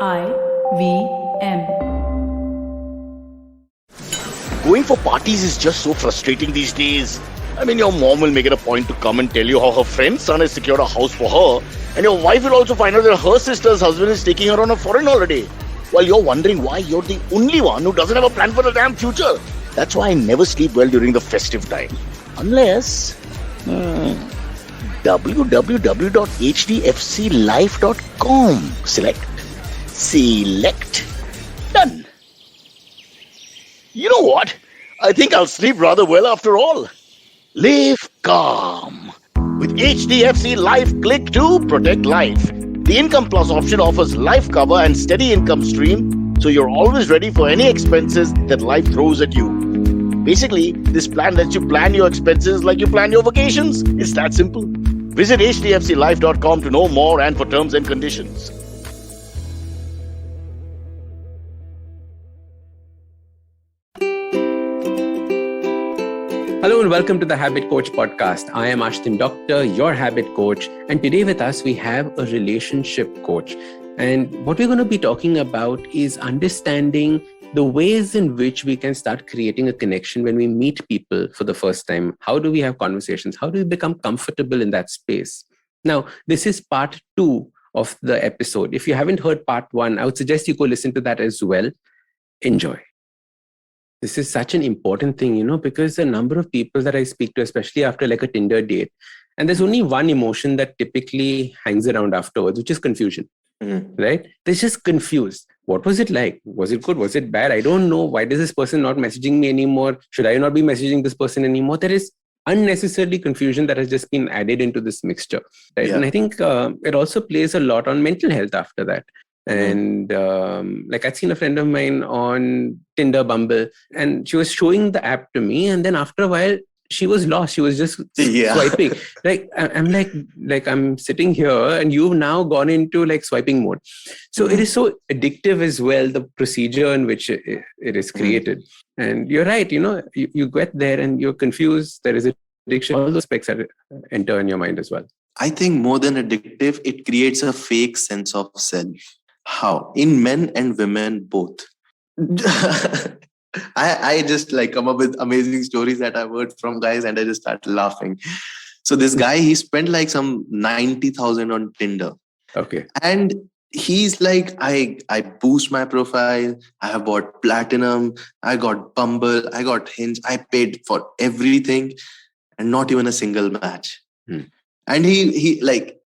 IVM. Going for parties is just so frustrating these days. I mean, your mom will make it a point to come and tell you how her friend's son has secured a house for her, and your wife will also find out that her sister's husband is taking her on a foreign holiday. While you're wondering why you're the only one who doesn't have a plan for the damn future. That's why I never sleep well during the festive time. Unless www.hdfclife.com. Select. Done. You know what? I think I'll sleep rather well after all. Live calm. With HDFC Life, click to protect life. The Income Plus option offers life cover and steady income stream, so you're always ready for any expenses that life throws at you. Basically, this plan lets you plan your expenses like you plan your vacations. It's that simple. Visit hdfclife.com to know more and for terms and conditions. Hello and welcome to the Habit Coach podcast. I am Ashdin Doctor, your habit coach. And today with us, we have a relationship coach. And what we're going to be talking about is understanding the ways in which we can start creating a connection when we meet people for the first time. How do we have conversations? How do we become comfortable in that space? Now, this is part 2 of the episode. If you haven't heard part 1, I would suggest you go listen to that as well. Enjoy. This is such an important thing, because the number of people that I speak to, especially after like a Tinder date, and there's only one emotion that typically hangs around afterwards, which is confusion, right? They're just confused. What was it like? Was it good? Was it bad? I don't know. Why does this person not messaging me anymore? Should I not be messaging this person anymore? There is unnecessarily confusion that has just been added into this mixture, right? Yeah. And I think it also plays a lot on mental health after that. And like I'd seen a friend of mine on Tinder, Bumble, and she was showing the app to me. And then after a while, she was lost. She was just swiping. Like I'm like I'm sitting here, and you've now gone into like swiping mode. So it is so addictive as well. The procedure in which it is created. And you're right. You get there and you're confused. There is addiction. All those aspects that enter in your mind as well. I think more than addictive, it creates a fake sense of self. How? In men and women both. I just like come up with amazing stories that I've heard from guys and I just start laughing. So this guy, he spent like some 90,000 on Tinder. Okay. And he's like, I boost my profile. I have bought platinum. I got Bumble. I got Hinge. I paid for everything and not even a single match. And he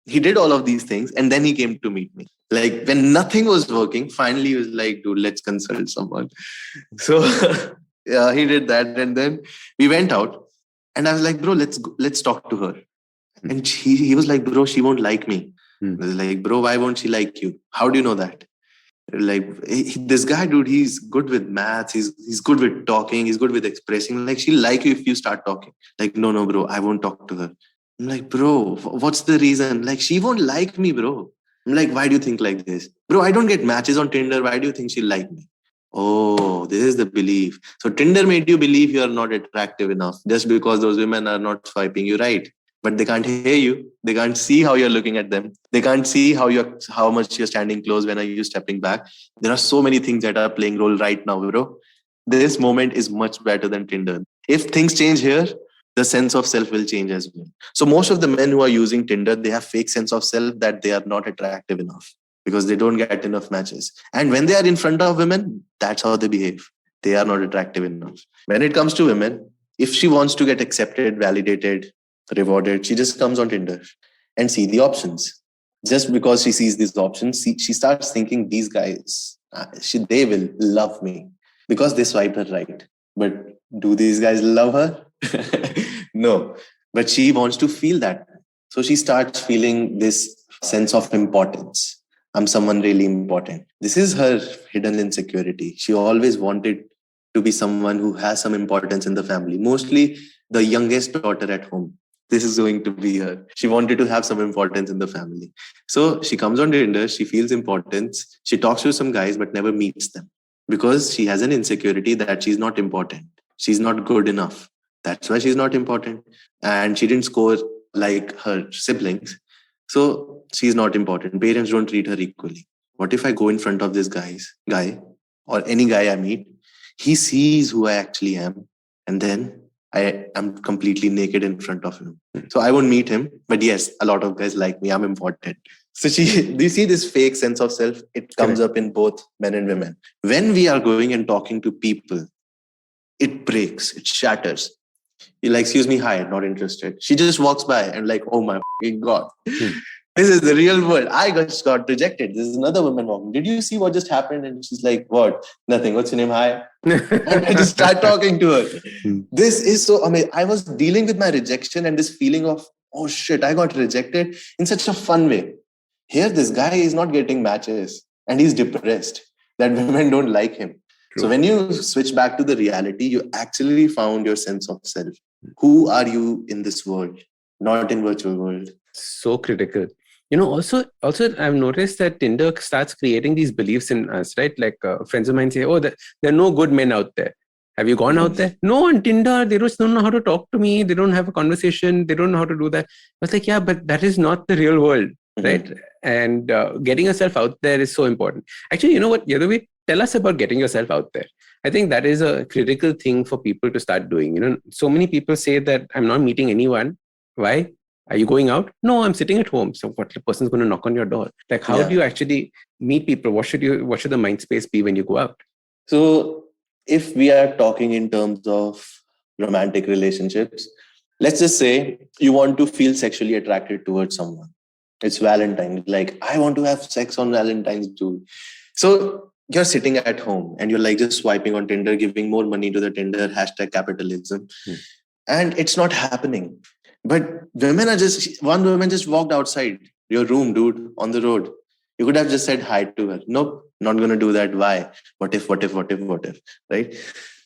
did all of these things and then he came to meet me. Like when nothing was working, finally he was like, dude, let's consult someone. So yeah, he did that. And then we went out and I was like, bro, let's talk to her. And he was like, bro, she won't like me. I was like, bro, why won't she like you? How do you know that? Like this guy, dude, he's good with maths. He's good with talking. He's good with expressing. Like she'll like you if you start talking. Like, no, bro, I won't talk to her. I'm like, bro, what's the reason? Like, she won't like me, bro. I'm like, why do you think like this? Bro, I don't get matches on Tinder. Why do you think she'll like me? Oh, this is the belief. So Tinder made you believe you are not attractive enough just because those women are not swiping you right. But they can't hear you. They can't see how you're looking at them. They can't see how much you're standing close when are you stepping back. There are so many things that are playing role right now, bro. This moment is much better than Tinder. If things change here, the sense of self will change as well. So most of the men who are using Tinder, they have fake sense of self that they are not attractive enough because they don't get enough matches. And when they are in front of women, that's how they behave. They are not attractive enough. When it comes to women, if she wants to get accepted, validated, rewarded, she just comes on Tinder and see the options. Just because she sees these options, she starts thinking these guys, they will love me because they swiped her right. But do these guys love her? No, but she wants to feel that. So she starts feeling this sense of importance. I'm someone really important. This is her hidden insecurity. She always wanted to be someone who has some importance in the family, mostly the youngest daughter at home. This is going to be her. She wanted to have some importance in the family. So she comes on Tinder, she feels importance. She talks to some guys, but never meets them because she has an insecurity that she's not important. She's not good enough. That's why she's not important. And she didn't score like her siblings. So she's not important. Parents don't treat her equally. what if I go in front of this guy or any guy I meet, he sees who I actually am, and then I am completely naked in front of him. So I won't meet him. But yes, a lot of guys like me. I'm important. So do you see this fake sense of self? It comes up in both men and women. When we are going and talking to people, it breaks, it shatters. You're like, excuse me, hi, not interested. She just walks by and like, oh my God. This is the real world. I just got rejected. This is another woman walking. Did you see what just happened? And she's like, what? Nothing. What's your name? Hi. And I just start talking to her. This is so amazing. I was dealing with my rejection and this feeling of, oh shit, I got rejected in such a fun way. Here, this guy is not getting matches and he's depressed that women don't like him. True. So when you switch back to the reality, you actually found your sense of self. Who are you in this world, not in virtual world? So critical. Also I've noticed that Tinder starts creating these beliefs in us, right? Like friends of mine say, oh, there are no good men out there. Have you gone out there? No, on Tinder, they just don't know how to talk to me. They don't have a conversation. They don't know how to do that. I was like, yeah, but that is not the real world, right? And getting yourself out there is so important. Actually, you know what, Yadhuvir, tell us about getting yourself out there. I think that is a critical thing for people to start doing. So many people say that I'm not meeting anyone. Why? Are you going out? No, I'm sitting at home. So what, the person's going to knock on your door? Like, how do you actually meet people? What should the mind space be when you go out? So if we are talking in terms of romantic relationships, let's just say you want to feel sexually attracted towards someone. It's Valentine's. Like, I want to have sex on Valentine's Day. So you're sitting at home and you're like just swiping on Tinder, giving more money to the Tinder, #capitalism. And it's not happening. But one woman just walked outside your room, dude, on the road. You could have just said hi to her. Nope, not going to do that. Why? What if, right?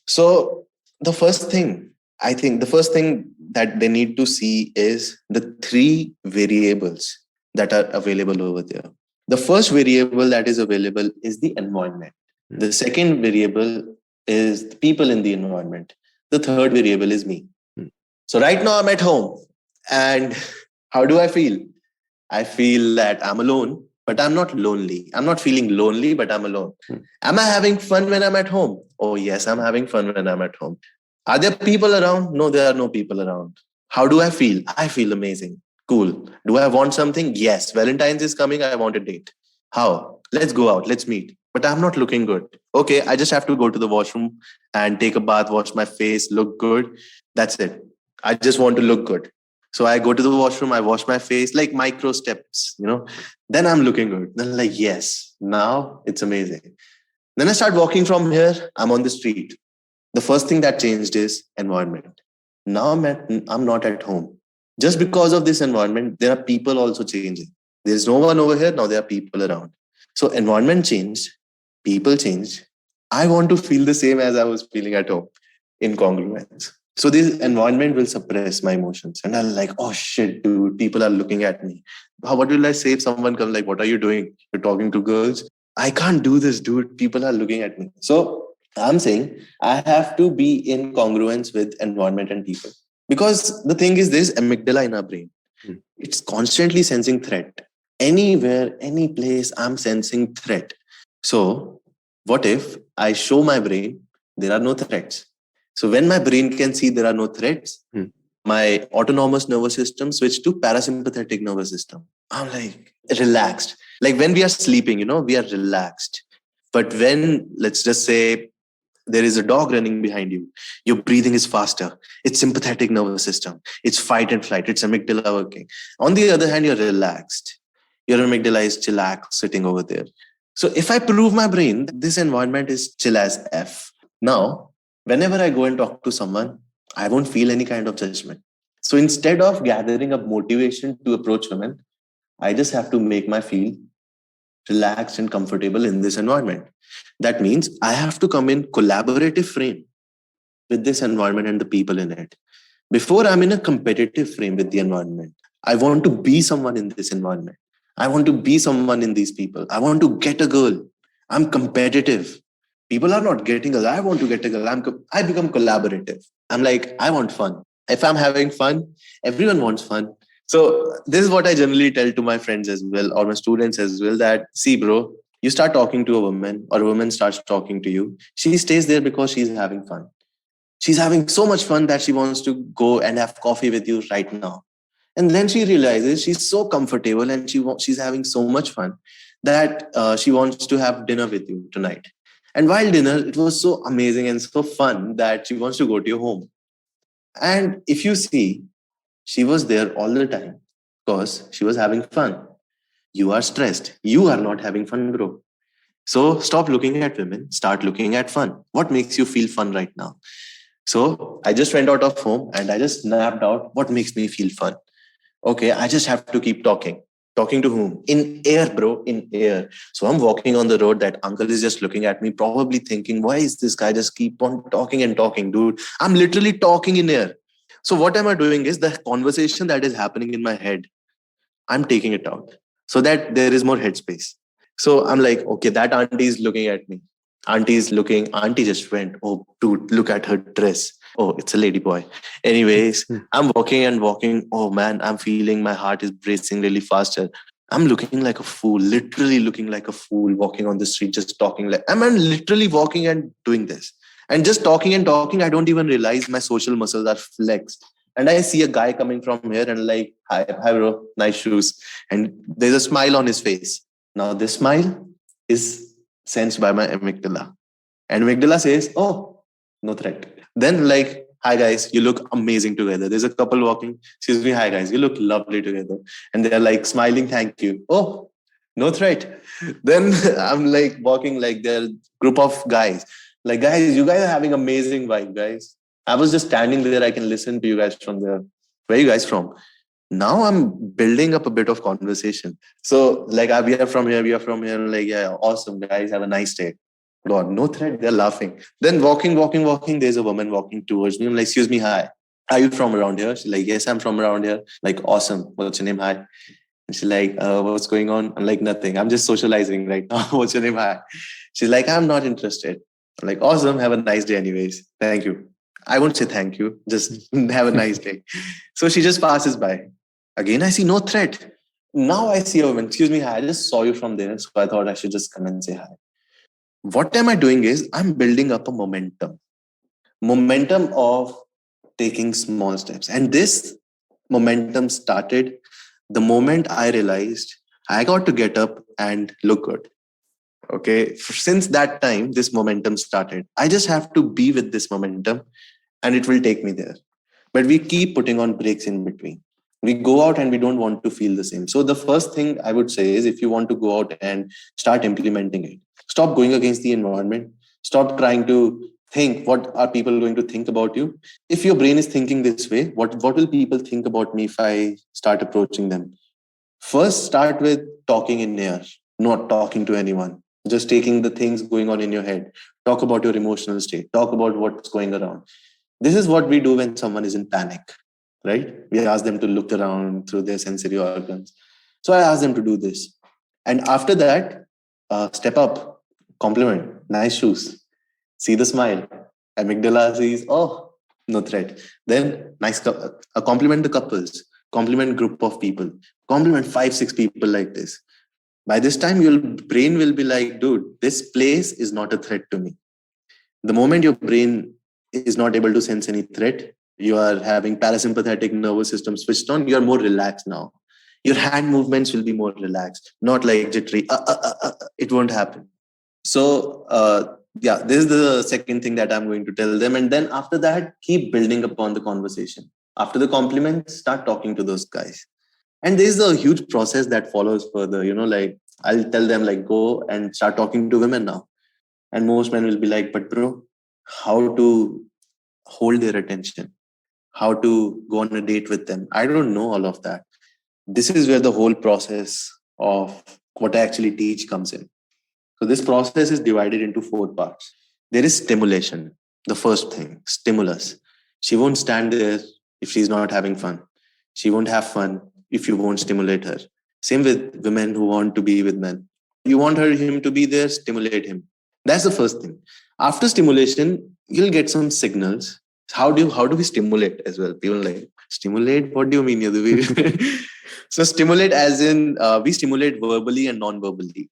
So the first thing that they need to see is the 3 variables that are available over there. The first variable that is available is the environment. The second variable is the people in the environment. The third variable is me. So right now I'm at home and how do I feel? I feel that I'm alone, but I'm not lonely. I'm not feeling lonely, but I'm alone. Am I having fun when I'm at home? Oh yes, I'm having fun when I'm at home. Are there people around? No, there are no people around. How do I feel? I feel amazing. Cool. Do I want something? Yes. Valentine's is coming. I want a date. How? Let's go out. Let's meet. But I'm not looking good. Okay, I just have to go to the washroom and take a bath, wash my face, look good. That's it. I just want to look good. So I go to the washroom, I wash my face, like micro steps, Then I'm looking good. Then like, yes, now it's amazing. Then I start walking from here. I'm on the street. The first thing that changed is environment. Now I'm not at home. Just because of this environment, there are people also changing. There's no one over here. Now there are people around. So environment changed. People changed. I want to feel the same as I was feeling at home, incongruence. So this environment will suppress my emotions. And I'm like, oh shit, dude, people are looking at me. What will I say if someone comes like, what are you doing? You're talking to girls? I can't do this, dude. People are looking at me. So I'm saying I have to be in congruence with environment and people. Because the thing is, there's amygdala in our brain. It's constantly sensing threat. Anywhere, any place, I'm sensing threat. So what if I show my brain there are no threats? So when my brain can see there are no threats, my autonomous nervous system switch to parasympathetic nervous system. I'm like relaxed. Like when we are sleeping, we are relaxed. But when, let's just say, there is a dog running behind you, your breathing is faster. It's sympathetic nervous system. It's fight and flight. It's amygdala working. On the other hand, you're relaxed. Your amygdala is chillax sitting over there. So if I prove my brain that this environment is chill as F, now, whenever I go and talk to someone, I won't feel any kind of judgment. So instead of gathering up motivation to approach women, I just have to make my feel relaxed and comfortable in this environment. That means I have to come in collaborative frame with this environment and the people in it. Before I'm in a competitive frame with the environment, I want to be someone in this environment. I want to be someone in these people. I want to get a girl. I'm competitive. People are not getting a girl. I want to get a girl. I become collaborative. I'm like, I want fun. If I'm having fun, everyone wants fun. So this is what I generally tell to my friends as well, or my students as well, that see, bro, You start talking to a woman, or a woman starts talking to you. She stays there because she's having fun. She's having so much fun that she wants to go and have coffee with you right now. And then she realizes she's so comfortable and she's having so much fun that she wants to have dinner with you tonight. And while dinner, it was so amazing and so fun that she wants to go to your home. And if you see, she was there all the time because she was having fun. You are stressed. You are not having fun, bro. So stop looking at women, start looking at fun. What makes you feel fun right now? So I just went out of home and I just snapped out what makes me feel fun. Okay, I just have to keep talking. Talking to whom? In air, bro, in air. So I'm walking on the road. That uncle is just looking at me, probably thinking, why is this guy just keep on talking and talking, dude? I'm literally talking in air. So what am I doing is the conversation that is happening in my head, I'm taking it out so that there is more headspace. So I'm like, okay, that auntie is looking at me. Auntie is looking, auntie just went, oh, dude, look at her dress. Oh, it's a lady boy. Anyways, I'm walking and walking. Oh man, I'm feeling my heart is racing really faster. I'm looking like a fool, literally looking like a fool walking on the street, just talking like I'm literally walking and doing this. And just talking and talking, I don't even realize my social muscles are flexed. And I see a guy coming from here and like, hi bro, nice shoes. And there's a smile on his face. Now this smile is sensed by my amygdala. And amygdala says, oh, no threat. Then like, hi guys, you look amazing together. There's a couple walking. Excuse me, hi guys, you look lovely together. And they're like smiling, thank you. Oh, no threat. Then I'm like walking like they're group of guys. Like guys, you guys are having amazing vibe, guys. I was just standing there. I can listen to you guys from there. Where are you guys from? Now I'm building up a bit of conversation. So like we are from here, we are from here. Like, yeah, awesome guys, have a nice day. God, no threat, they're laughing. Then walking, there's a woman walking towards me. I'm like, excuse me, hi. Are you from around here? She's like, yes, I'm from around here. Like, awesome. What's your name? Hi. And she's like, what's going on? I'm like, nothing. I'm just socializing right now. What's your name? Hi. She's like, I'm not interested. I'm like, awesome. Have a nice day, anyways. Thank you. I won't say thank you. Just have a nice day. So she just passes by. Again, I see no threat. Now I see a woman. Excuse me, hi. I just saw you from there. So I thought I should just come and say hi. What am I doing is I'm building up a momentum of taking small steps. And this momentum started the moment I realized I got to get up and look good. Okay. Since that time, this momentum started. I just have to be with this momentum and it will take me there. But we keep putting on breaks in between. We go out and we don't want to feel the same. So the first thing I would say is if you want to go out and start implementing it, stop going against the environment. Stop trying to think what are people going to think about you. If your brain is thinking this way, what will people think about me if I start approaching them? First, start with talking in air, not talking to anyone. Just taking the things going on in your head. Talk about your emotional state. Talk about what's going around. This is what we do when someone is in panic, right? We ask them to look around through their sensory organs. So I ask them to do this. And after that, step up, compliment, nice shoes, see the smile. Amygdala sees, oh, no threat. Then compliment the couples, compliment group of people, compliment 5, 6 people like this. By this time, your brain will be like, dude, this place is not a threat to me. The moment your brain is not able to sense any threat, you are having parasympathetic nervous system switched on, you're more relaxed now. Your hand movements will be more relaxed, not like jittery. It won't happen. So, yeah, this is the second thing that I'm going to tell them. And then after that, keep building upon the conversation. After the compliment, start talking to those guys. And there's a huge process that follows further. Like I'll tell them, like, go and start talking to women now. And most men will be like, but bro, how to hold their attention, how to go on a date with them. I don't know all of that. This is where the whole process of what I actually teach comes in. So this process is divided into 4 parts. There is stimulation. The first thing, stimulus. She won't stand there if she's not having fun. She won't have fun if you won't stimulate her. Same with women who want to be with men. You want him to be there, stimulate him. That's the first thing. After stimulation, you'll get some signals. How do we stimulate as well? People like, stimulate? What do you mean, Yadhuvir? So stimulate as in we stimulate verbally and non-verbally.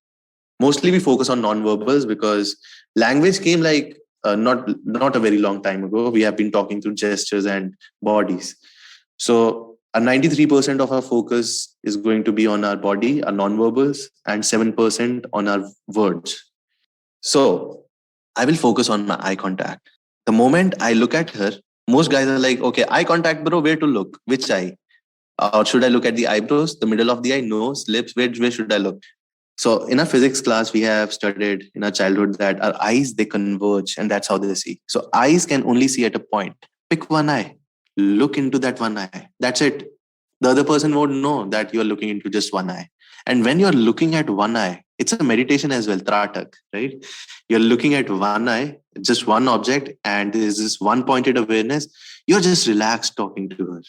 Mostly we focus on non-verbals because language came like not a very long time ago. We have been talking through gestures and bodies. So 93% of our focus is going to be on our body, our non-verbals, and 7% on our words. So I will focus on my eye contact. The moment I look at her, most guys are like, okay, eye contact, bro, where to look? Which eye? Or should I look at the eyebrows, the middle of the eye, nose, lips? Where should I look? So in our physics class, we have studied in our childhood that our eyes, they converge and that's how they see. So eyes can only see at a point. Pick one eye, look into that one eye. That's it. The other person won't know that you're looking into just one eye. And when you're looking at one eye, it's a meditation as well, Tratak, right? You're looking at one eye, just one object, and there's this one pointed awareness. You're just relaxed talking to her.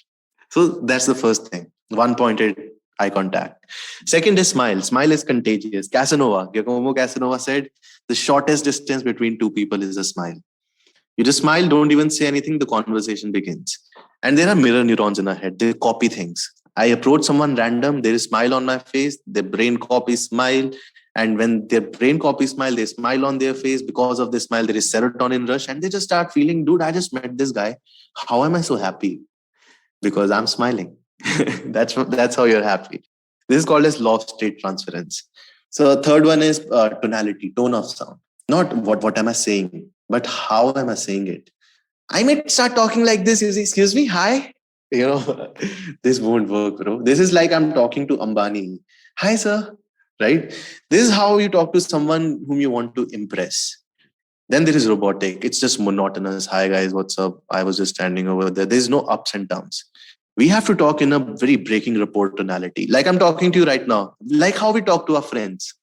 So that's the first thing, one pointed eye contact. Second is smile. Smile is contagious. Giacomo Casanova said, the shortest distance between two people is a smile. You just smile, don't even say anything, the conversation begins. And there are mirror neurons in our head. They copy things. I approach someone random, there is smile on my face, their brain copies smile. And when their brain copies smile, they smile on their face. Because of this smile, there is serotonin rush. And they just start feeling, dude, I just met this guy. How am I so happy? Because I'm smiling. that's how you're happy. This is called as law of state transference. So third one is tonality, tone of sound. Not what am I saying, but how am I saying it? I might start talking like this. You say, excuse me, hi. This won't work, bro. This is like I'm talking to Ambani. Hi, sir. Right? This is how you talk to someone whom you want to impress. Then there is robotic. It's just monotonous. Hi, guys. What's up? I was just standing over there. There's no ups and downs. We have to talk in a very breaking report tonality. Like I'm talking to you right now. Like how we talk to our friends.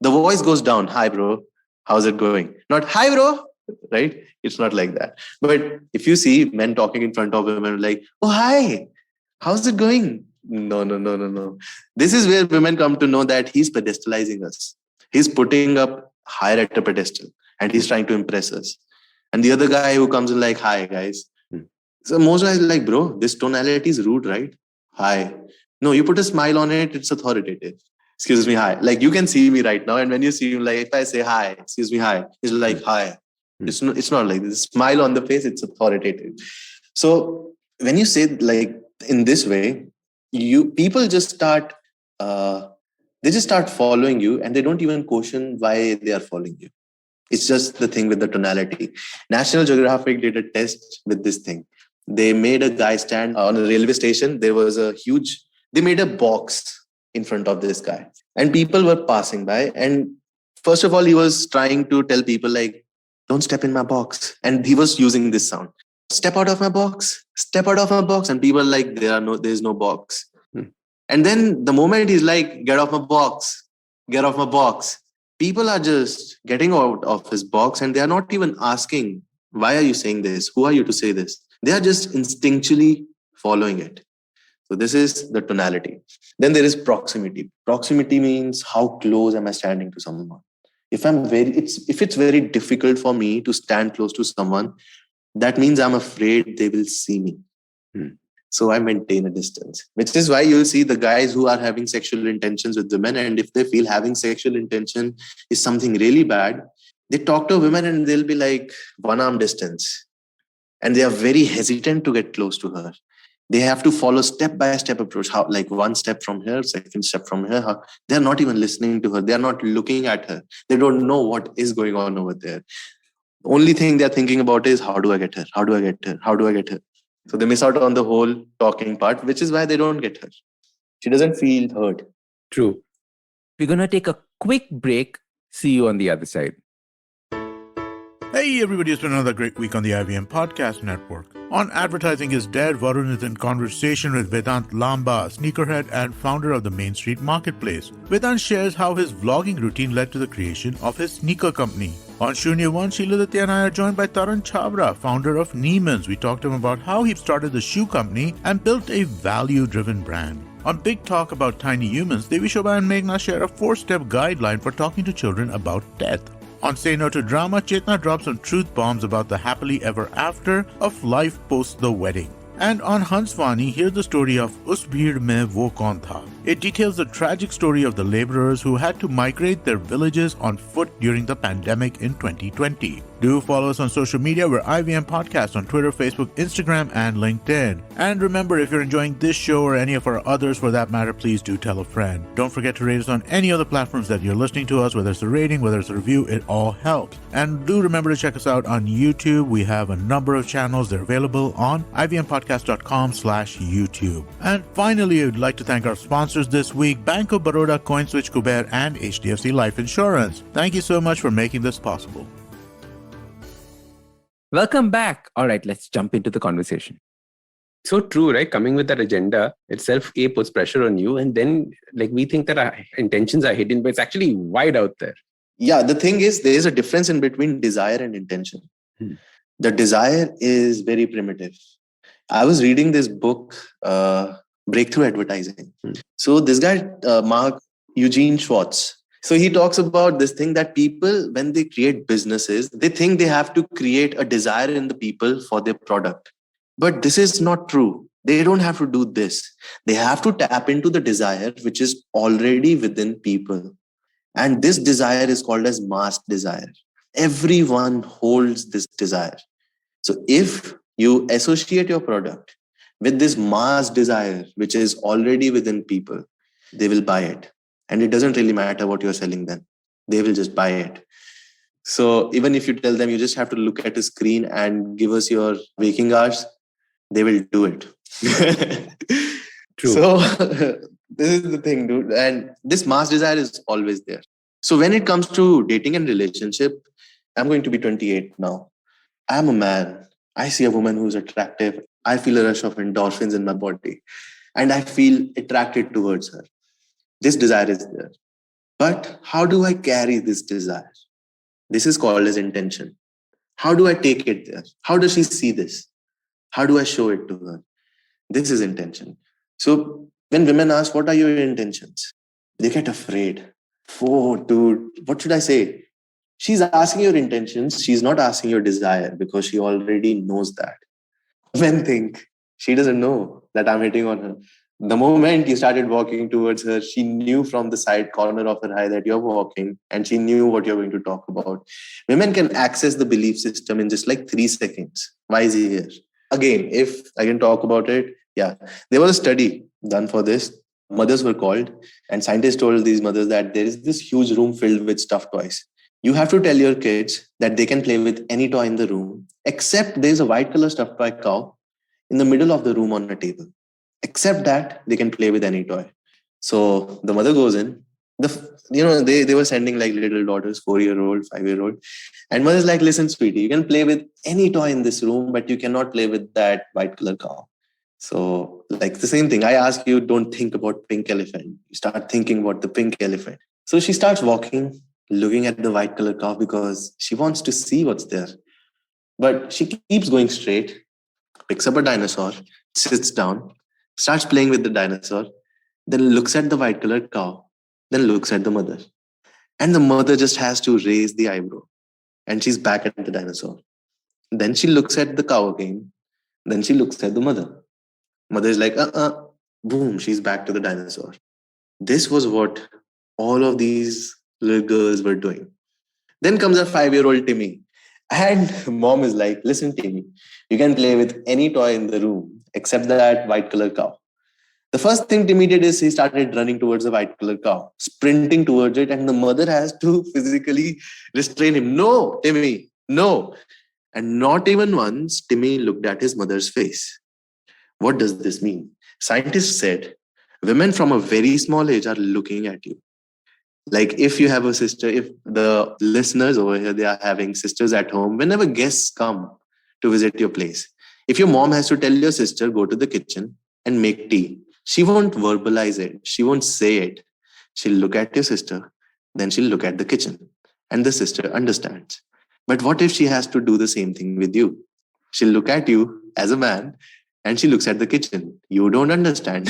The voice goes down. Hi, bro. How's it going? Not, hi, bro. Right? It's not like that. But if you see men talking in front of women like, oh, hi. How's it going? No. This is where women come to know that he's pedestalizing us. He's putting up higher at a pedestal and he's trying to impress us. And the other guy who comes in like, hi, guys. So most guys are like, bro, this tonality is rude, right? Hi. No, you put a smile on it, it's authoritative. Excuse me, hi. Like you can see me right now. And when you see him, like if I say hi, excuse me, hi, it's like, hi. It's not like this. Smile on the face, it's authoritative. So when you say like in this way, people just start following you and they don't even question why they are following you. It's just the thing with the tonality. National Geographic did a test with this thing. They made a guy stand on a railway station. There was they made a box in front of this guy and people were passing by. And first of all, he was trying to tell people like, don't step in my box. And he was using this sound. Step out of my box. Step out of my box. And people are like, there's no box. And then the moment he's like, get off my box. Get off my box. People are just getting out of his box and they are not even asking, why are you saying this? Who are you to say this? They are just instinctually following it. So this is the tonality. Then there is proximity. Proximity means how close am I standing to someone? If it's very difficult for me to stand close to someone, that means I'm afraid they will see me. So I maintain a distance, which is why you'll see the guys who are having sexual intentions with women. And if they feel having sexual intention is something really bad, they talk to women and they'll be like 1 arm distance. And they are very hesitant to get close to her. They have to follow step-by-step approach. How, like 1 step from here, 2nd step from here. They're not even listening to her. They're not looking at her. They don't know what is going on over there. The only thing they're thinking about is, how do I get her? How do I get her? How do I get her? So they miss out on the whole talking part, which is why they don't get her. She doesn't feel heard. True. We're going to take a quick break. See you on the other side. Hey everybody, it's been another great week on the IVM Podcast Network. On Advertising is Dead, Varun is in conversation with Vedant Lamba, sneakerhead and founder of the Main Street Marketplace. Vedant shares how his vlogging routine led to the creation of his sneaker company. On Shunya One, Sheila Datya and I are joined by Tarun Chabra, founder of Neiman's. We talked to him about how he started the shoe company and built a value-driven brand. On Big Talk about Tiny Humans, Devi Shobha and Meghna share a 4-step guideline for talking to children about death. On Say No to Drama, Chetna drops some truth bombs about the happily ever after of life post the wedding. And on Hanswani, hear the story of Us Bheed Mein Wo Kaun Tha. It details the tragic story of the laborers who had to migrate their villages on foot during the pandemic in 2020. Do follow us on social media. We're IVM Podcast on Twitter, Facebook, Instagram, and LinkedIn. And remember, if you're enjoying this show or any of our others for that matter, please do tell a friend. Don't forget to rate us on any of the platforms that you're listening to us, whether it's a rating, whether it's a review, it all helps. And do remember to check us out on YouTube. We have a number of channels. They're available on ivmpodcast.com/YouTube. And finally, I'd like to thank our sponsors this week, Bank of Baroda, CoinSwitch, Kuber, and HDFC Life Insurance. Thank you so much for making this possible. Welcome back. All right, let's jump into the conversation. So true, right? Coming with that agenda itself, puts pressure on you. And then we think that our intentions are hidden, but it's actually wide out there. Yeah, the thing is, there is a difference in between desire and intention. The desire is very primitive. I was reading this book, Breakthrough Advertising. So this guy, Mark Eugene Schwartz, so he talks about this thing that people, when they create businesses, they think they have to create a desire in the people for their product. But this is not true. They don't have to do this. They have to tap into the desire which is already within people. And this desire is called as mass desire. Everyone holds this desire. So if you associate your product with this mass desire, which is already within people, they will buy it. And it doesn't really matter what you're selling them. They will just buy it. So even if you tell them you just have to look at a screen and give us your waking hours, they will do it. True. So this is the thing, dude. And this mass desire is always there. So when it comes to dating and relationship, I'm going to be 28 now. I'm a man. I see a woman who's attractive. I feel a rush of endorphins in my body. And I feel attracted towards her. This desire is there. But how do I carry this desire? This is called as intention. How do I take it there? How does she see this? How do I show it to her? This is intention. So when women ask, what are your intentions? They get afraid. Oh, dude, what should I say? She's asking your intentions. She's not asking your desire because she already knows that. Men think she doesn't know that I'm hitting on her. The moment you started walking towards her, she knew from the side corner of her eye that you're walking and she knew what you're going to talk about. Women can access the belief system in just 3 seconds. Why is he here? Again, if I can talk about it, yeah. There was a study done for this. Mothers were called and scientists told these mothers that there is this huge room filled with stuffed toys. You have to tell your kids that they can play with any toy in the room, except there's a white color stuffed toy cow in the middle of the room on a table. Except that they can play with any toy. So the mother goes in. They were sending little daughters, 4-year-old, 5-year-old. And mother's like, listen, sweetie, you can play with any toy in this room, but you cannot play with that white color cow. So the same thing. I ask you, don't think about pink elephant. You start thinking about the pink elephant. So she starts walking, looking at the white color cow because she wants to see what's there. But she keeps going straight, picks up a dinosaur, sits down, starts playing with the dinosaur, then looks at the white colored cow, then looks at the mother. And the mother just has to raise the eyebrow. And she's back at the dinosaur. Then she looks at the cow again. Then she looks at the mother. Mother is like, boom, she's back to the dinosaur. This was what all of these little girls were doing. Then comes a 5-year-old Timmy. And mom is like, listen, Timmy, you can play with any toy in the room except that white color cow. The first thing Timmy did is he started running towards the white color cow, sprinting towards it. And the mother has to physically restrain him. No, Timmy, no. And not even once Timmy looked at his mother's face. What does this mean? Scientists said women from a very small age are looking at you. If you have a sister, if the listeners over here, they are having sisters at home, whenever guests come to visit your place, if your mom has to tell your sister, go to the kitchen and make tea, she won't verbalize it. She won't say it. She'll look at your sister, then she'll look at the kitchen and the sister understands. But what if she has to do the same thing with you? She'll look at you as a man and she looks at the kitchen. You don't understand.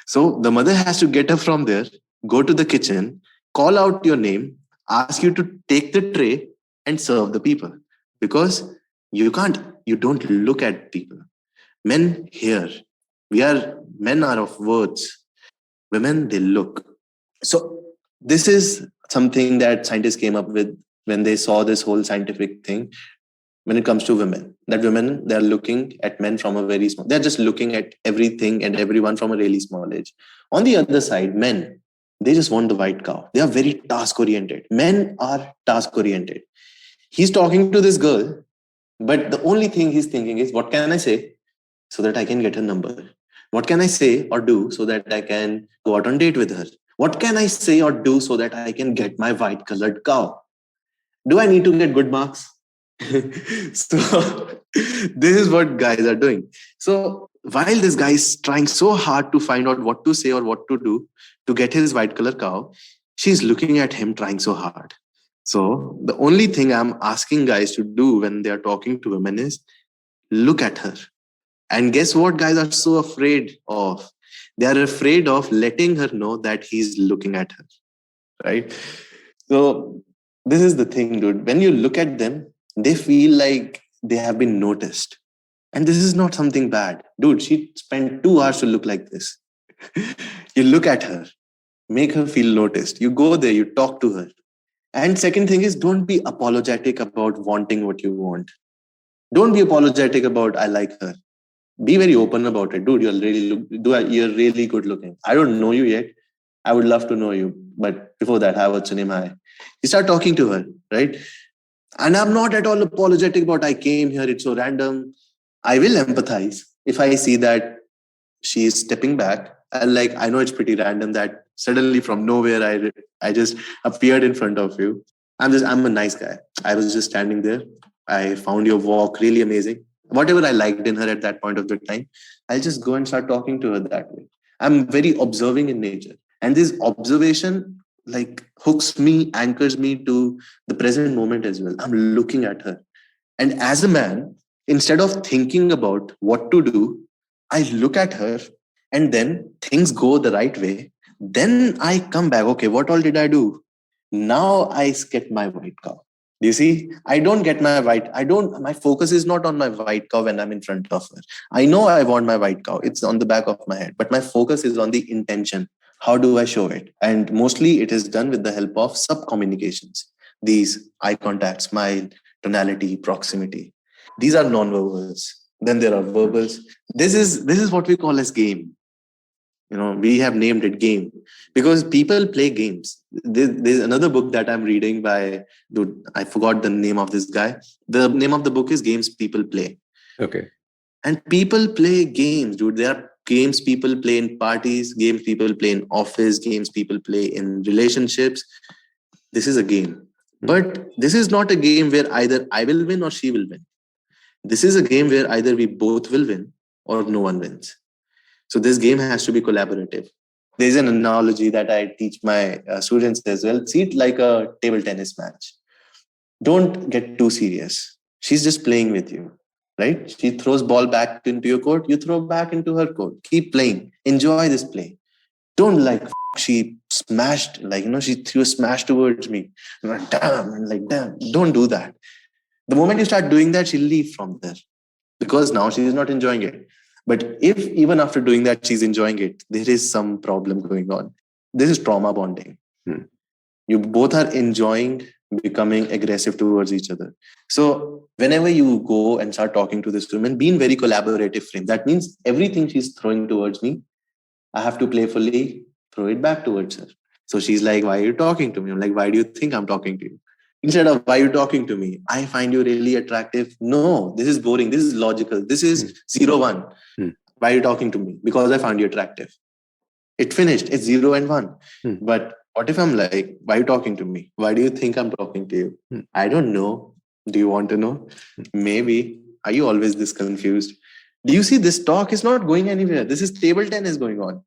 So the mother has to get up from there, go to the kitchen, call out your name, ask you to take the tray and serve the people. Because you don't look at people. Men here, men are of words. Women, they look. So this is something that scientists came up with when they saw this whole scientific thing when it comes to women. That women, they're looking at men from a very small, they're just looking at everything and everyone from a really small age. On the other side, men, they just want the white cow. They are very task oriented. Men are task oriented. He's talking to this girl, but the only thing he's thinking is, what can I say so that I can get her number? What can I say or do so that I can go out on date with her? What can I say or do so that I can get my white colored cow? Do I need to get good marks? So this is what guys are doing. So while this guy is trying so hard to find out what to say or what to do to get his white color cow, she's looking at him trying so hard. So the only thing I'm asking guys to do when they are talking to women is look at her. And guess what guys are so afraid of? They are afraid of letting her know that he's looking at her, right? So this is the thing, dude. When you look at them, they feel like they have been noticed. And this is not something bad. Dude, she spent 2 hours to look like this. You look at her, make her feel noticed. You go there, you talk to her. And second thing is, don't be apologetic about wanting what you want. Don't be apologetic about I like her. Be very open about it. Dude, you're really good looking. I don't know you yet. I would love to know you. But before that, hi, what's your name? Hi. You start talking to her, right? And I'm not at all apologetic about I came here, it's so random. I will empathize if I see that she is stepping back. And like, I know it's pretty random that suddenly from nowhere, I just appeared in front of you. I'm a nice guy. I was just standing there. I found your walk really amazing. Whatever I liked in her at that point of the time, I'll just go and start talking to her that way. I'm very observing in nature. And this observation like hooks me, anchors me to the present moment as well. I'm looking at her. And as a man, instead of thinking about what to do, I look at her and then things go the right way. Then I come back, okay, what all did I do? Now I get my white cow. Do you see? My focus is not on my white cow when I'm in front of her. I know I want my white cow. It's on the back of my head, but my focus is on the intention. How do I show it? And mostly it is done with the help of sub communications. These eye contact, smile, tonality, proximity. These are non-verbals. Then there are verbals. This is what we call as game. We have named it game because people play games. There's another book that I'm reading by, dude, I forgot the name of this guy. The name of the book is Games People Play. Okay. And people play games, dude. There are games people play in parties, games people play in office, games people play in relationships. This is a game. But this is not a game where either I will win or she will win. This is a game where either we both will win or no one wins. So this game has to be collaborative. There's an analogy that I teach my students as well. See it like a table tennis match. Don't get too serious. She's just playing with you, right? She throws ball back into your court. You throw back into her court. Keep playing. Enjoy this play. Don't she smashed, she threw a smash towards me. Damn. Don't do that. The moment you start doing that, she'll leave from there because now she is not enjoying it. But if even after doing that, she's enjoying it, there is some problem going on. This is trauma bonding. You both are enjoying becoming aggressive towards each other. So whenever you go and start talking to this woman, be in very collaborative frame. That means everything she's throwing towards me, I have to playfully throw it back towards her. So she's like, why are you talking to me? I'm like, why do you think I'm talking to you? Instead of, why are you talking to me? I find you really attractive. No, this is boring. This is logical. This is 0-1. Why are you talking to me? Because I found you attractive. It finished. It's 0 and 1. But what if I'm like, why are you talking to me? Why do you think I'm talking to you? I don't know. Do you want to know? Maybe. Are you always this confused? Do you see this talk is not going anywhere? This is table tennis going on,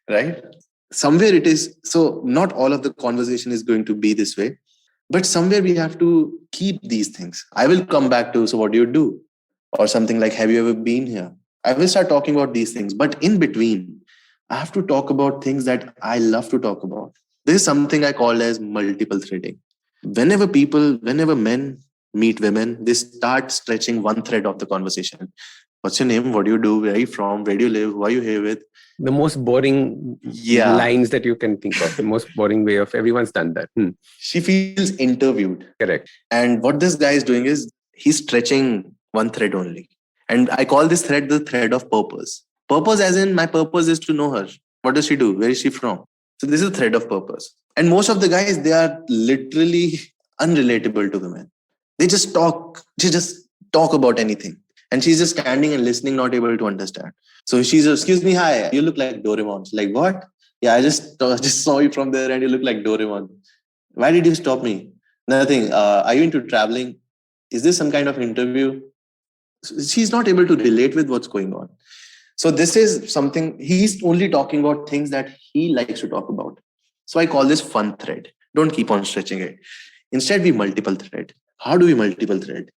right? Somewhere it is. So not all of the conversation is going to be this way. But somewhere we have to keep these things. I will come back to, so what do you do? Or something like, have you ever been here? I will start talking about these things. But in between, I have to talk about things that I love to talk about. This is something I call as multiple threading. Whenever men meet women, they start stretching one thread of the conversation. What's your name? What do you do? Where are you from? Where do you live? Who are you here with? The most boring Yeah. lines that you can think of. The most boring way of everyone's done that. She feels interviewed. Correct. And what this guy is doing is he's stretching one thread only. And I call this thread the thread of purpose. Purpose as in my purpose is to know her. What does she do? Where is she from? So this is a thread of purpose. And most of the guys, they are literally unrelatable to women. They just talk about anything. And she's just standing and listening, not able to understand. So she's, excuse me, hi, you look like Doraemon. She's like, what? Yeah, I just saw you from there and you look like Doraemon. Why did you stop me? Nothing. Are you into traveling? Is this some kind of interview? She's not able to relate with what's going on. So this is something, he's only talking about things that he likes to talk about. So I call this fun thread. Don't keep on stretching it. Instead, we multiple thread. How do we multiple thread?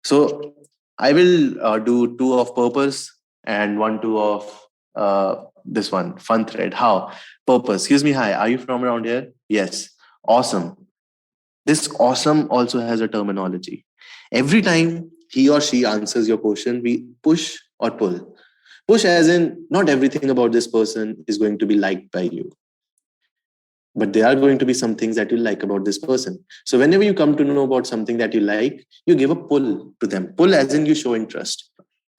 So I will do 2 of purpose and 2 of this one, fun thread. How? Purpose. Excuse me, hi, are you from around here? Yes. Awesome. This awesome also has a terminology. Every time he or she answers your question, we push or pull. Push as in, not everything about this person is going to be liked by you. But there are going to be some things that you like about this person. So whenever you come to know about something that you like, you give a pull to them. Pull as in you show interest.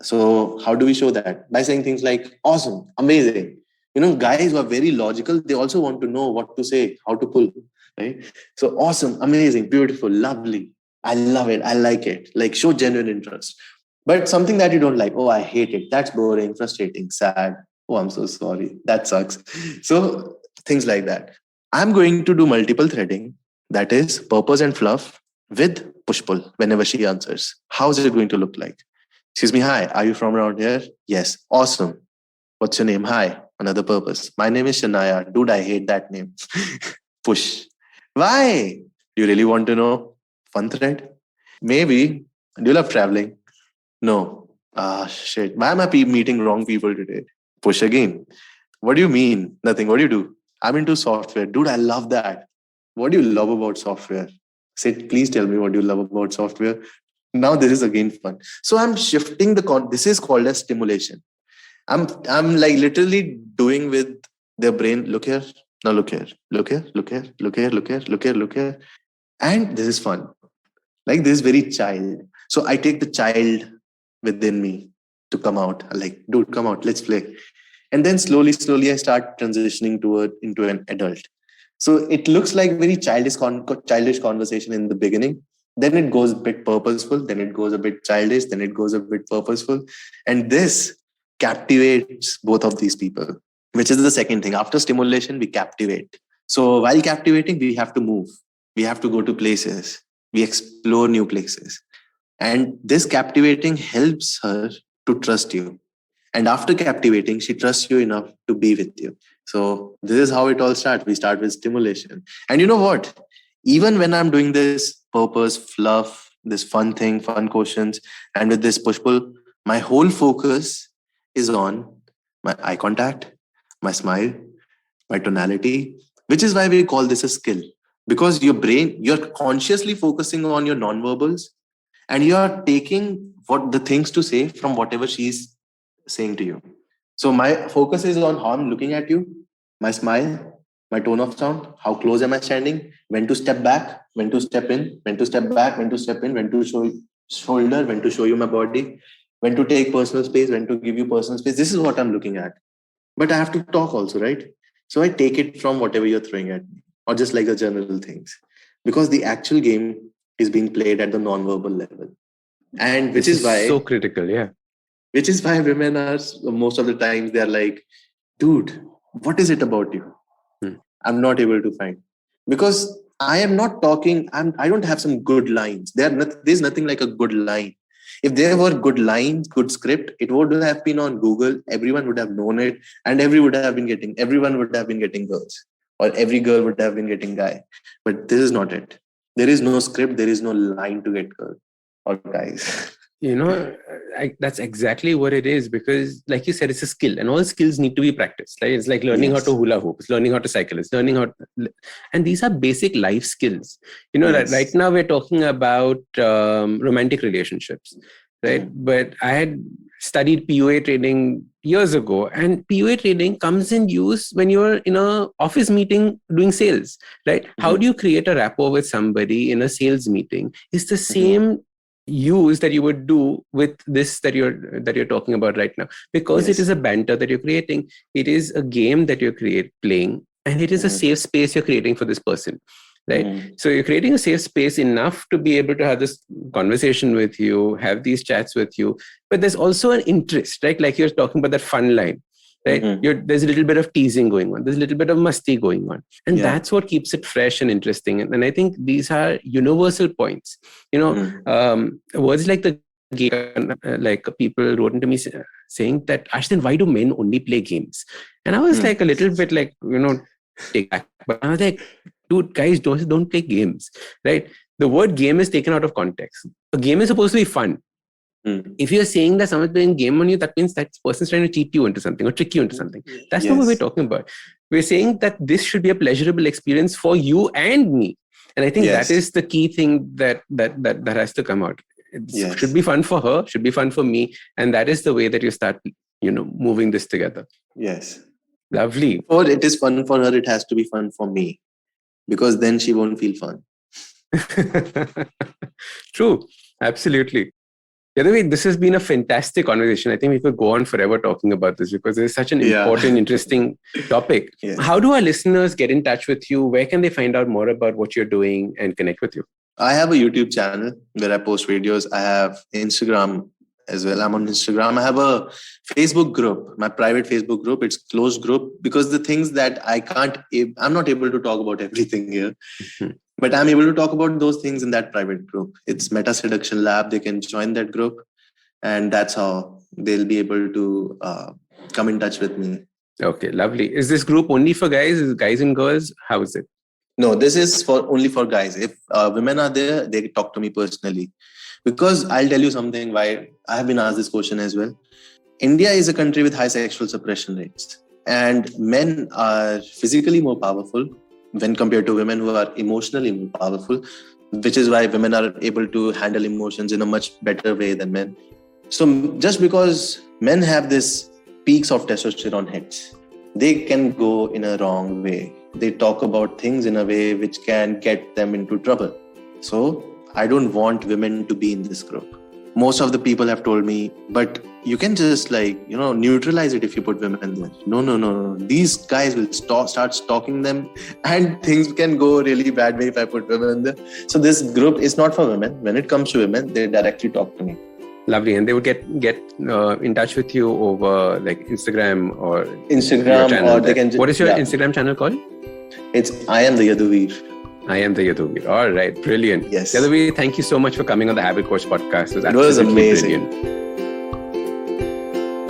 So how do we show that? By saying things like, awesome, amazing. Guys who are very logical, they also want to know what to say, how to pull. Right? So awesome, amazing, beautiful, lovely. I love it. I like it. Like show genuine interest. But something that you don't like, oh, I hate it. That's boring, frustrating, sad. Oh, I'm so sorry. That sucks. So things like that. I'm going to do multiple threading. That is purpose and fluff with push-pull whenever she answers. How is it going to look like? Excuse me, hi, are you from around here? Yes. Awesome. What's your name? Hi. Another purpose. My name is Shania. Dude, I hate that name. Push. Why? Do you really want to know? Fun thread? Maybe. Do you love traveling? No. Shit. Why am I meeting wrong people today? Push again. What do you mean? Nothing. What do you do? I'm into software. Dude, I love that. What do you love about software? Say, please tell me what you love about software. Now this is again fun. So I'm shifting this is called as stimulation. I'm like literally doing with their brain. Look here. Now look here. Look here. Look here. Look here. Look here. Look here. Look here. And this is fun. Like this is very child. So I take the child within me to come out. I'm like, dude, come out. Let's play. And then slowly, I start transitioning into an adult. So it looks like very childish conversation in the beginning. Then it goes a bit purposeful. Then it goes a bit childish. Then it goes a bit purposeful. And this captivates both of these people, which is the second thing. After stimulation, we captivate. So while captivating, we have to move. We have to go to places. We explore new places. And this captivating helps her to trust you. And after captivating, she trusts you enough to be with you. So this is how it all starts. We start with stimulation. And you know what? Even when I'm doing this purpose, fluff, this fun thing, fun questions, and with this push-pull, my whole focus is on my eye contact, my smile, my tonality, which is why we call this a skill. Because your brain, you're consciously focusing on your non-verbals and you're taking what the things to say from whatever she's saying to you. So my focus is on how I'm looking at you, my smile, my tone of sound, how close am I standing, when to step back, when to step in, when to step back, when to step in, when to show shoulder, when to show you my body, when to take personal space, when to give you personal space. This is what I'm looking at. But I have to talk also, right? So I take it from whatever you're throwing at me, or just like the general things. Because the actual game is being played at the non-verbal level. And which is why so critical, yeah. Which is why women are most of the times they're like, dude, what is it about you? I'm not able to find. Because I am not talking, I don't have some good lines. There's nothing like a good line. If there were good lines, good script, it would have been on Google. Everyone would have known it, and everyone would have been getting girls, or every girl would have been getting guy. But this is not it. There is no script. There is no line to get girl or guys. That's exactly what it is, because like you said, it's a skill, and all skills need to be practiced. Like it's like learning how to hula hoop, it's learning how to cycle, it's learning how to, and these are basic life skills. Right now we're talking about romantic relationships, right? But I had studied PUA training years ago, and PUA training comes in use when you're in a office meeting doing sales, right? How do you create a rapport with somebody in a sales meeting? It's the same use that you would do with this that you're talking about right now, because it is a banter that you're creating. It is a game that you're playing, and it is a safe space you're creating for this person, right? So you're creating a safe space enough to be able to have this conversation with you, have these chats with you, but there's also an interest, right? Like you're talking about that fun line, right? There's a little bit of teasing going on, there's a little bit of musty going on, and that's what keeps it fresh and interesting. And I think these are universal points. Words like the game, like people wrote into me saying that, Ashdin, why do men only play games? And I was like a little bit like, take back. But I was like, dude, guys, don't play games, right? The word game is taken out of context. A game is supposed to be fun. If you're saying that someone's playing a game on you, that means that person's trying to cheat you into something or trick you into something. That's not what we're talking about. We're saying that this should be a pleasurable experience for you and me. And I think that is the key thing that has to come out. It should be fun for her, should be fun for me. And that is the way that you start, moving this together. Yes. Lovely. Or it is fun for her, it has to be fun for me. Because then she won't feel fun. True. Absolutely. Yadhuvir, this has been a fantastic conversation. I think we could go on forever talking about this because it's such an important, interesting topic. How do our listeners get in touch with you? Where can they find out more about what you're doing and connect with you? I have a YouTube channel where I post videos. I have Instagram as well. I'm on Instagram. I have a Facebook group, my private Facebook group. It's closed group because the things that I'm not able to talk about everything here. But I'm able to talk about those things in that private group. It's Meta Seduction Lab. They can join that group. And that's how they'll be able to come in touch with me. Okay, lovely. Is this group only for guys? Is it guys and girls? How is it? No, this is only for guys. If women are there, they talk to me personally. Because I'll tell you something why I have been asked this question as well. India is a country with high sexual suppression rates. And men are physically more powerful when compared to women who are emotionally more powerful, which is why women are able to handle emotions in a much better way than men. So just because men have this peaks of testosterone hits, they can go in a wrong way. They talk about things in a way which can get them into trouble. So I don't want women to be in this group. Most of the people have told me, but you can just neutralize it if you put women there. No. These guys will start stalking them and things can go really bad way if I put women there. So this group is not for women. When it comes to women, they directly talk to me. Lovely. And they would get in touch with you over like Instagram or Instagram, or they can. What is your Instagram channel called? It's I am the Yadhuvir. I am the Yadhuvir. All right. Brilliant. Yes. Yadhuvir, thank you so much for coming on the Habit Coach podcast. It was amazing. Brilliant.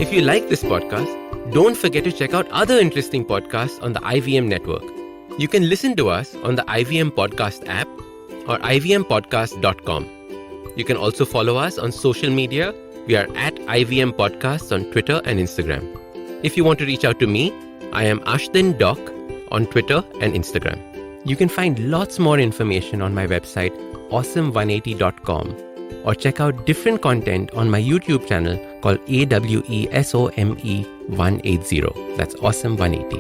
If you like this podcast, don't forget to check out other interesting podcasts on the IVM network. You can listen to us on the IVM Podcast app or ivmpodcast.com. You can also follow us on social media. We are at IVM Podcasts on Twitter and Instagram. If you want to reach out to me, I am Ashdin Doc on Twitter and Instagram. You can find lots more information on my website, awesome180.com, or check out different content on my YouTube channel called AWESOME 180. That's Awesome 180.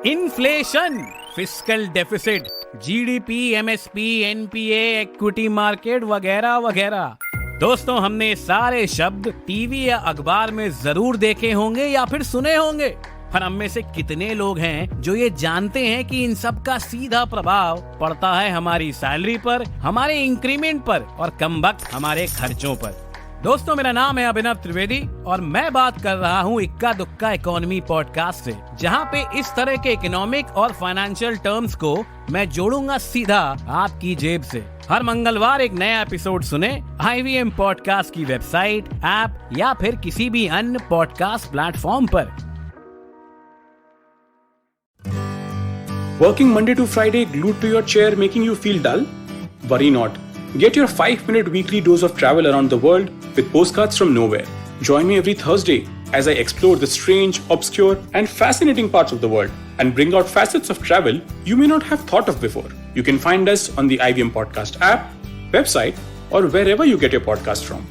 Inflation, fiscal deficit, GDP, MSP, NPA, equity market वगैरह वगैरह। दोस्तों, हमने सारे शब्द TV या अखबार में जरूर देखे होंगे या फिर सुने होंगे, पर हम में से कितने लोग हैं जो ये जानते हैं कि इन सब का सीधा प्रभाव पड़ता है हमारी सैलरी पर, हमारे इंक्रीमेंट पर और कमबख्त हमारे खर्चों पर। दोस्तों, मेरा नाम है अभिनव त्रिवेदी और मैं बात कर रहा हूँ इक्का दुक्का इकोनॉमी पॉडकास्ट से, जहाँ पे इस तरह के इकोनॉमिक और फाइनेंशियल टर्म्स को मैं जोड़ूंगा सीधा आपकी जेब से। हर मंगलवार एक नया एपिसोड सुने IVM पॉडकास्ट की वेबसाइट, ऐप या फिर किसी भी अन्य पॉडकास्ट प्लेटफॉर्म पर। Working Monday to Friday glued to your chair making you feel dull? Worry not. Get your 5-minute weekly dose of travel around the world with postcards from nowhere. Join me every Thursday as I explore the strange, obscure and fascinating parts of the world and bring out facets of travel you may not have thought of before. You can find us on the IVM Podcast app, website or wherever you get your podcast from.